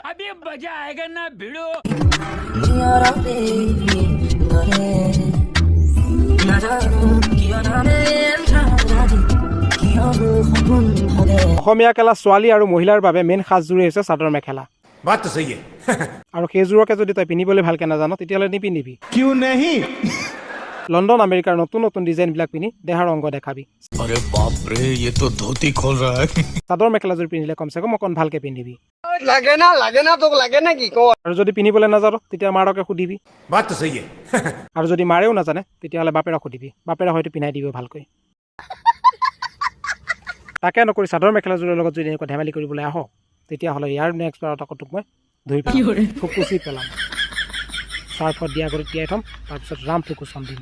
अभी मजा आएगा ना भिड़ो অসমীয়া কেলা ছোৱালী আৰু মহিলাৰ বাবে মেইন সাজযোৰ হৈছে চাদৰ মেখেলা बात तो सही है আৰু সেইযোৰকে যদি তই পিন্ধিবলৈ ভালকৈ নাজানো তেতিয়াহ'লে নিপিন্ধিবি क्यों नहीं লণ্ডন আমেৰিকাৰ নতুন নতুন ডিজাইনবিলাক পিন্ধি দেহাৰ অংগ দেখাবি अरे बाप रे ये तो धोती खोल रहा है চাদৰ মেখেলাযোৰ পিন্ধিলে কমচে কম অকণ ভালকৈ পিন্ধিবি লাগে না তোক লাগে নেকি ক আৰু যদি পিন্ধিবলৈ নাজানো তেতিয়া মাৰকে সুধিবি बात तो सही है আৰু যদি মাৰেও নাজানে তেতিয়াহ'লে বাপেৰক সুধিবি বাপেৰে হয়তো পিন্ধাই দিব ভালকৈ তাকে নকৰি চাদৰ মেখেলাযোৰৰ লগত যদি এনেকুৱা ধেমালি কৰিবলৈ আহ তেতিয়াহ'লে ইয়াৰ নেক্সট বাৰত আকৌ তোক মই ধুই পেলাম ফুকুচি পেলাম চাৰ্ফত দিয়া কৰি তিয়াই থ'ম তাৰপিছত ৰাম ফুকুচন দিম